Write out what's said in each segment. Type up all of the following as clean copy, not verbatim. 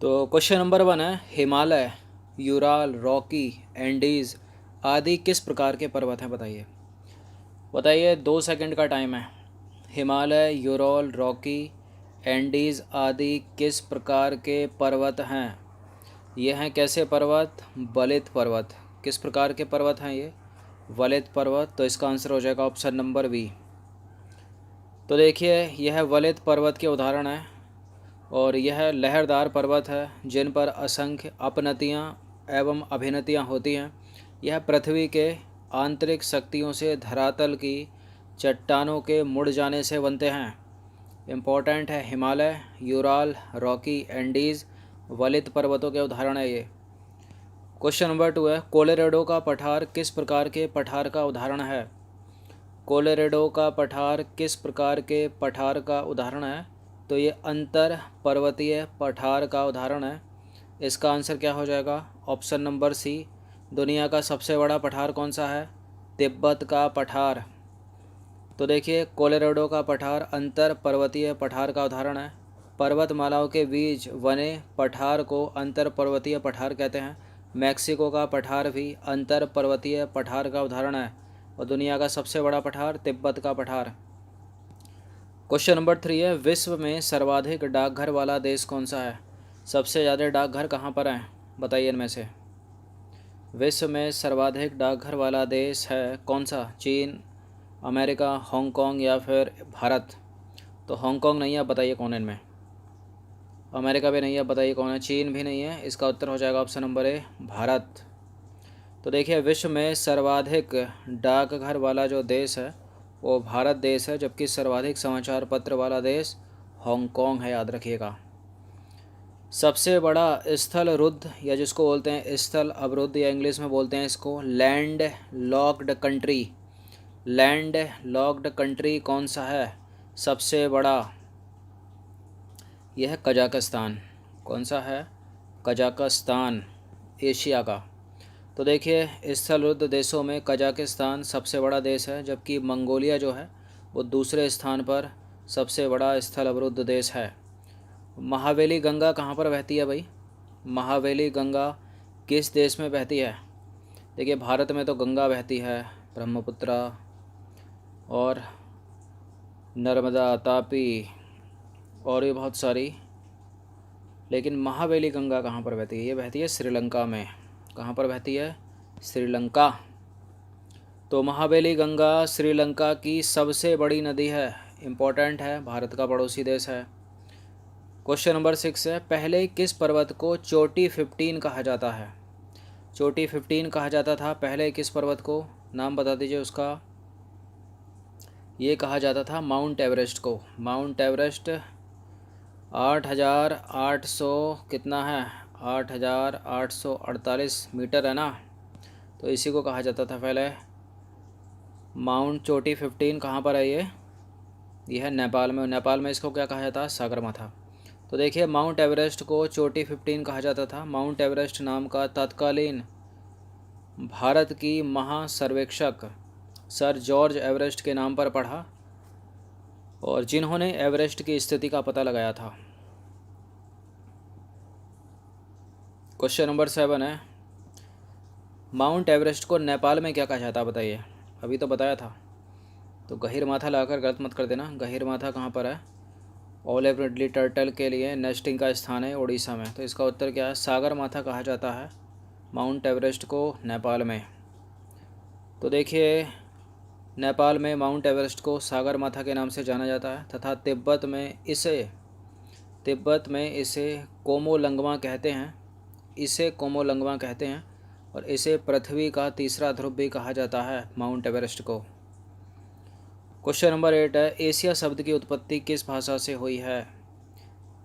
तो question number 1 है, Himalaya, Ural, Rocky, Andes आदि किस प्रकार के पर्वत हैं? बताइए बताइए, 2 सेकंड का टाइम है। हिमालय, यूराल, रॉकी, एंडीज आदि किस प्रकार के पर्वत हैं? ये हैं कैसे पर्वत? वलित पर्वत। किस प्रकार के पर्वत हैं ये? वलित पर्वत। तो इसका आंसर हो जाएगा ऑप्शन नंबर बी। तो देखिए, यह वलित पर्वत के उदाहरण है और यह लहरदार पर्वत है जिन पर असंख्य अपनतियाँ एवं अभिनतियाँ होती हैं। यह पृथ्वी के आंतरिक शक्तियों से धरातल की चट्टानों के मुड़ जाने से बनते हैं। इम्पोर्टेंट है, हिमालय, यूराल, रॉकी, एंडीज़ वलित पर्वतों के उदाहरण है ये। क्वेश्चन नंबर 2 है, कोलोराडो का पठार किस प्रकार के पठार का उदाहरण है? कोलोराडो का पठार किस प्रकार के पठार का उदाहरण है? तो ये अंतर पर्वतीय पठार का उदाहरण है। इसका आंसर क्या हो जाएगा? Option number C. दुनिया का सबसे बड़ा पठार कौन सा है? तिब्बत का पठार। तो देखिए, कोलोराडो का पठार अंतर पर्वतीय पठार का उदाहरण है। पर्वतमालाओं के बीच बने पठार को अंतर पर्वतीय पठार कहते हैं। मैक्सिको का पठार भी अंतर पर्वतीय पठार का उदाहरण है और दुनिया का सबसे बड़ा पठार तिब्बत का पठार। क्वेश्चन नंबर 3 है, विश्व में सर्वाधिक डाकघर वाला देश कौन सा है? सबसे ज़्यादा डाकघर कहाँ पर हैं? बताइए इनमें से। विश्व में सर्वाधिक डाकघर वाला देश है कौन सा? चीन, अमेरिका, हांगकांग या फिर भारत? तो हांगकांग नहीं है, आप बताइए कौन है इनमें। अमेरिका भी नहीं है, बताइए कौन है। चीन भी नहीं है, इसका उत्तर हो जाएगा ऑप्शन नंबर ए, भारत। तो देखिए, विश्व में सर्वाधिक डाकघर वाला जो देश है वो भारत देश है, जबकि सर्वाधिक समाचार पत्र वाला देश हांगकांग है, याद रखिएगा। सबसे बड़ा स्थल रुद्ध या जिसको बोलते हैं स्थल अवरुद्ध या इंग्लिश में बोलते हैं इसको land locked country. Land locked country कौन सा है सबसे बड़ा? यह है कजाकिस्तान। कौन सा है? कजाकिस्तान, एशिया का। तो देखिए, स्थलरुद्ध देशों में कजाकिस्तान सबसे बड़ा देश है, जबकि मंगोलिया जो है वो दूसरे स्थान पर सबसे बड़ा स्थल अवरुद्ध देश है। महावेली गंगा कहाँ पर बहती है भाई? महावेली गंगा किस देश में बहती है? देखिए, भारत में तो गंगा बहती है, ब्रह्मपुत्रा और नर्मदा, तापी और भी बहुत सारी, लेकिन महावेली गंगा कहाँ पर बहती है? ये बहती है श्रीलंका में। कहाँ पर बहती है? श्रीलंका। तो महावेली गंगा श्रीलंका की सबसे बड़ी नदी है। इम्पोर्टेंट है, भारत का पड़ोसी देश है। क्वेश्चन नंबर 6 है, पहले किस पर्वत को चोटी 15 कहा जाता है? चोटी 15 कहा जाता था पहले किस पर्वत को? नाम बता दीजिए उसका। ये कहा जाता था माउंट एवरेस्ट को। माउंट एवरेस्ट 8,800 कितना है? 8,848 मीटर है ना, तो इसी को कहा जाता था पहले। माउंट चोटी 15 कहाँ पर है ये? यह है नेपाल में। नेपाल में इसको क्या कहा जाता है? सागरमाथा। तो देखिए, माउंट एवरेस्ट को चोटी 15 कहा जाता था। माउंट एवरेस्ट नाम का तत्कालीन भारत की महासर्वेक्षक सर जॉर्ज एवरेस्ट के नाम पर पढ़ा और जिन्होंने एवरेस्ट की स्थिति का पता लगाया था। क्वेश्चन नंबर 7 है, माउंट एवरेस्ट को नेपाल में क्या कहा जाता है? बताइए, अभी तो बताया था। तो गहीरमाथा लगाकर गलत मत कर देना। गहीरमाथा कहाँ पर है? ऑलिव रिडली टर्टल के लिए नेस्टिंग का स्थान है उड़ीसा में। तो इसका उत्तर क्या है? सागरमाथा कहा जाता है माउंट एवरेस्ट को नेपाल में। तो देखिए, नेपाल में माउंट एवरेस्ट को सागरमाथा के नाम से जाना जाता है तथा तिब्बत में इसे कोमोलंगमा कहते हैं। इसे कोमोलंगमा कहते हैं और इसे पृथ्वी का तीसरा ध्रुव भी कहा जाता है माउंट एवरेस्ट को। क्वेश्चन नंबर 8 है, एशिया शब्द की उत्पत्ति किस भाषा से हुई है?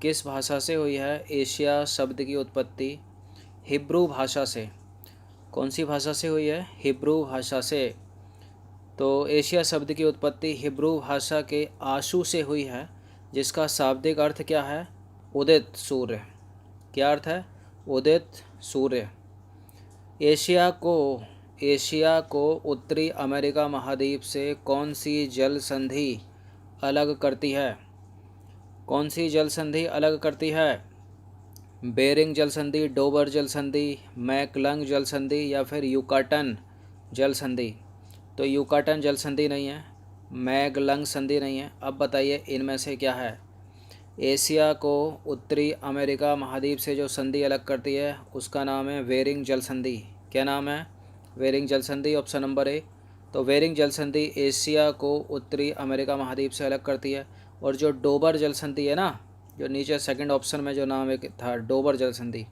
किस भाषा से हुई है एशिया शब्द की उत्पत्ति? हिब्रू भाषा से। कौन सी भाषा से हुई है? हिब्रू भाषा से। तो एशिया शब्द की उत्पत्ति हिब्रू भाषा के आशु से हुई है, जिसका शाब्दिक अर्थ क्या है? उदित सूर्य। क्या अर्थ है? उदित सूर्य। एशिया को उत्तरी अमेरिका महाद्वीप से कौन सी जल संधि अलग करती है? कौन सी जल संधि अलग करती है? बेरिंग जल संधि, डोबर जल संधि, मैकलंग जल संधि या फिर युकाटन जल संधि? तो युकाटन जल संधि नहीं है, मैगलंग संधि नहीं है। अब बताइए इनमें से क्या है? एशिया को उत्तरी अमेरिका महाद्वीप से जो संधि अलग करती है उसका नाम है वेरिंग जल संधि। क्या नाम है? वेरिंग जल संधि, ऑप्शन नंबर ए। तो वेरिंग जल संधि एशिया को उत्तरी अमेरिका महाद्वीप से अलग करती है। और जो डोबर जल संधि है ना, जो नीचे सेकंड ऑप्शन में जो नाम एक था डोबर जल संधि,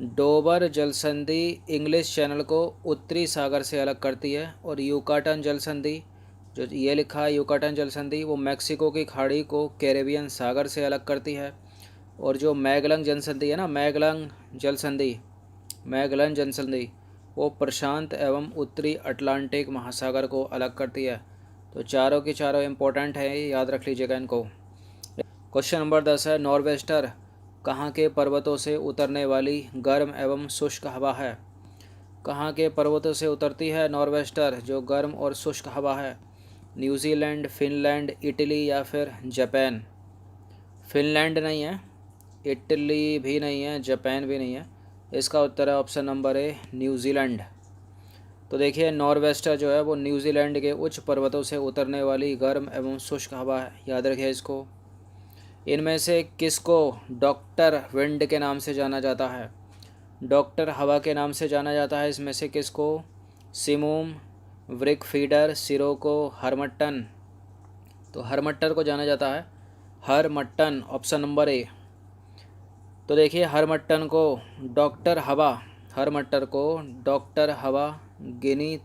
डोबर जल संधि इंग्लिश चैनल को उत्तरी सागर से अलग करती है। और युकाटन जल संधि, जो ये लिखा है युकाटन जल संधि, वो मैक्सिको की खाड़ी को कैरेबियन सागर से अलग करती है। और जो मैगलंग जल संधि है ना, मैगलंग जल संधि, मैगलन जल संधि, वो प्रशांत एवं उत्तरी अटलांटिक महासागर को अलग करती है। तो चारों की चारों इम्पोर्टेंट है, याद रख लीजिएगा इनको। क्वेश्चन नंबर 10 है, नॉर्वेस्टर कहाँ के पर्वतों से उतरने वाली गर्म एवं शुष्क हवा है? कहाँ के पर्वतों से उतरती है नॉर्वेस्टर, जो गर्म और शुष्क हवा है? न्यूजीलैंड, फिनलैंड, इटली या फिर जापान? फिनलैंड नहीं है, इटली भी नहीं है, जापान भी नहीं है। इसका उत्तर है ऑप्शन नंबर ए, न्यूजीलैंड। तो देखिए नॉर्वेस्टर जो है वो न्यूजीलैंड के उच्च पर्वतों से उतरने वाली गर्म एवं शुष्क हवा है, याद रखिए इसको। इनमें से किसको डॉक्टर विंड के नाम से जाना जाता है? डॉक्टर हवा के नाम से जाना जाता है इसमें से किसको? सिमूम, व्रिकफीडर, सिरोको, हरमट्टन? तो हरमट्टर को जाना जाता है, हरमट्टन, ऑप्शन नंबर ए। तो देखिए हरमट्टन को डॉक्टर हवा, हरमट्टर को डॉक्टर हवा गिनी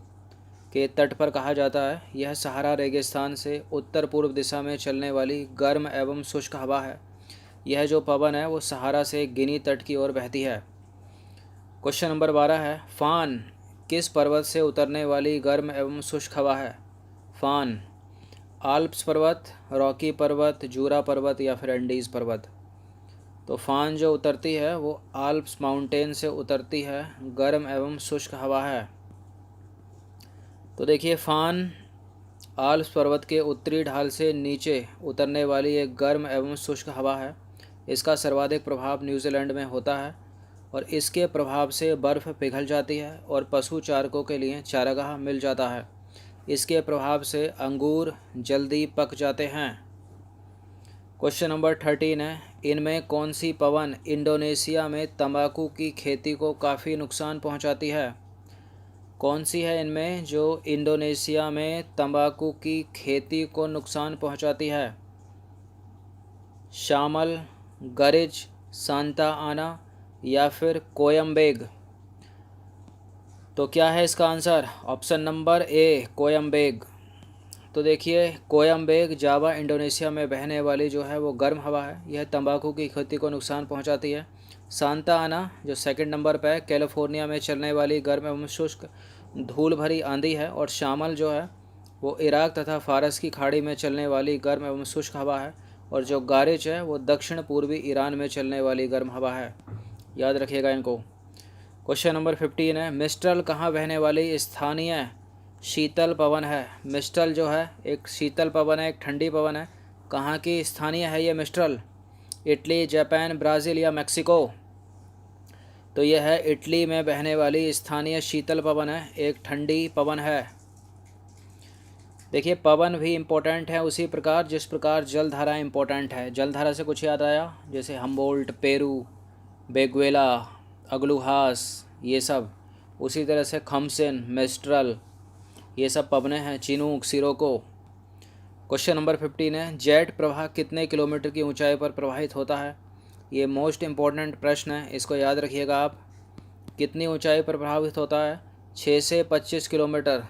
के तट पर कहा जाता है। यह सहारा रेगिस्तान से उत्तर पूर्व दिशा में चलने वाली गर्म एवं शुष्क हवा है। यह जो पवन है वो सहारा से गिनी तट की ओर बहती है। क्वेश्चन नंबर 12 है, फान किस पर्वत से उतरने वाली गर्म एवं शुष्क हवा है? फान आल्प्स पर्वत, रॉकी पर्वत, जूरा पर्वत या फिर एंडीज़ पर्वत? तो फान जो उतरती है वो आल्प्स माउंटेन से उतरती है, गर्म एवं शुष्क हवा है। तो देखिए फान आल्प्स पर्वत के उत्तरी ढाल से नीचे उतरने वाली एक गर्म एवं शुष्क हवा है। इसका सर्वाधिक प्रभाव न्यूजीलैंड में होता है और इसके प्रभाव से बर्फ़ पिघल जाती है और पशु चारकों के लिए चारागाह मिल जाता है। इसके प्रभाव से अंगूर जल्दी पक जाते हैं। क्वेश्चन नंबर 13 है, इनमें कौन सी पवन इंडोनेशिया में तंबाकू की खेती को काफ़ी नुकसान पहुंचाती है? कौन सी है इनमें जो इंडोनेशिया में तंबाकू की खेती को नुकसान पहुंचाती है? शामल, गरिज, सांता आना या फिर कोयम्बेग? तो क्या है इसका आंसर? ऑप्शन नंबर ए, कोयम्बेग। तो देखिए कोयम्बेग जावा इंडोनेशिया में बहने वाली जो है वो गर्म हवा है, यह तंबाकू की खेती को नुकसान पहुंचाती है। सांता आना जो सेकंड नंबर पर है, कैलिफोर्निया में चलने वाली गर्म एवं शुष्क धूल भरी आंधी है। और शामल जो है वो इराक तथा फारस की खाड़ी में चलने वाली गर्म एवं शुष्क हवा है। और जो गारिज है वो दक्षिण पूर्वी ईरान में चलने वाली गर्म हवा है, याद रखिएगा इनको। क्वेश्चन नंबर 15 है, मिस्ट्रल कहाँ बहने वाली स्थानीय शीतल पवन है? मिस्ट्रल जो है एक शीतल पवन है, एक ठंडी पवन है। कहाँ की स्थानीय है ये मिस्ट्रल? इटली, जापान, ब्राज़ील या मैक्सिको? तो यह है इटली में बहने वाली स्थानीय शीतल पवन है, एक ठंडी पवन है। देखिए पवन भी इम्पोर्टेंट है उसी प्रकार जिस प्रकार जलधारा इम्पोर्टेंट है। जलधारा से कुछ याद आया? जैसे हम्बोल्ट, पेरू, बेगुएला, अग्लुहास, ये सब। उसी तरह से खमसिन, मिस्ट्रल, ये सब पवनें हैं, चिनूक, सिरोको। क्वेश्चन नंबर 15 है, जेट प्रवाह कितने किलोमीटर की ऊंचाई पर प्रवाहित होता है? ये मोस्ट इम्पॉर्टेंट प्रश्न है, इसको याद रखिएगा आप। कितनी ऊंचाई पर प्रभावित होता है? 6 से 25 किलोमीटर।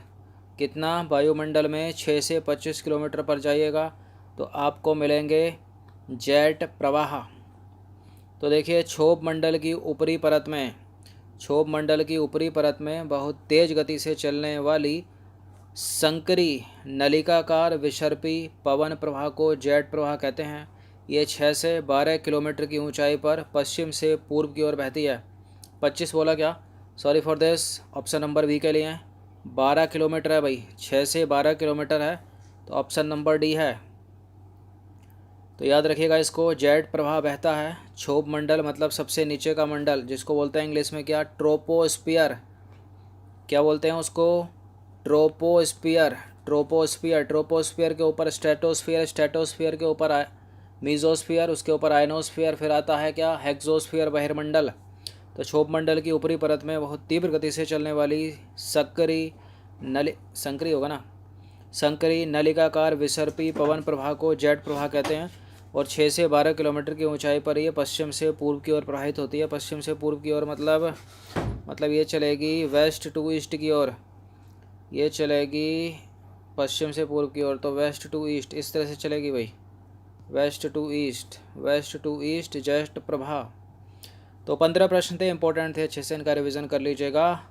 कितना? वायुमंडल में 6 से 25 किलोमीटर पर जाइएगा तो आपको मिलेंगे जेट प्रवाह। तो देखिए क्षोभ मंडल की ऊपरी परत में, क्षोभ मंडल की ऊपरी परत में बहुत तेज़ गति से चलने वाली संकरी नलिकाकार विसर्पी पवन प्रवाह को जेट प्रवाह कहते हैं। ये 6 से 12 किलोमीटर की ऊंचाई पर पश्चिम से पूर्व की ओर बहती है। 25 बोला क्या? Sorry for this, option number B के लिए 12 किलोमीटर है भाई, 6 से 12 किलोमीटर है, तो ऑप्शन नंबर डी है। तो याद रखिएगा इसको, जेट प्रवाह बहता है क्षोभ मंडल मतलब सबसे नीचे का मंडल, जिसको बोलते हैं इंग्लिश में क्या, ट्रोपोस्फियर। क्या बोलते हैं उसको, ट्रोपोस्फियर। ट्रोपोस्फियर, ट्रोपोस्फियर के ऊपर स्ट्रेटोस्फियर, स्ट्रेटोस्फियर के ऊपर मीजोस्फियर, उसके ऊपर आयनोस्फियर, फिर आता है क्या, हेक्सोस्फियर बहिर्मंडल। तो क्षोभ मंडल की ऊपरी परत में बहुत तीव्र गति से चलने वाली संकरी होगा ना, संकरी नलिकाकार विसर्पी पवन प्रवाह को जेट प्रवाह कहते हैं। और 6 से 12 किलोमीटर की ऊंचाई पर ये पश्चिम से पूर्व की ओर प्रवाहित होती है। पश्चिम से पूर्व की ओर मतलब ये चलेगी वेस्ट टू ईस्ट की ओर, ये चलेगी पश्चिम से पूर्व की ओर, तो वेस्ट टू ईस्ट इस तरह से चलेगी भाई, west to east, west to east jet प्रवाह। तो 15 प्रश्न थे, इंपॉर्टेंट थे, अच्छे से इनका रिवीजन कर लीजिएगा।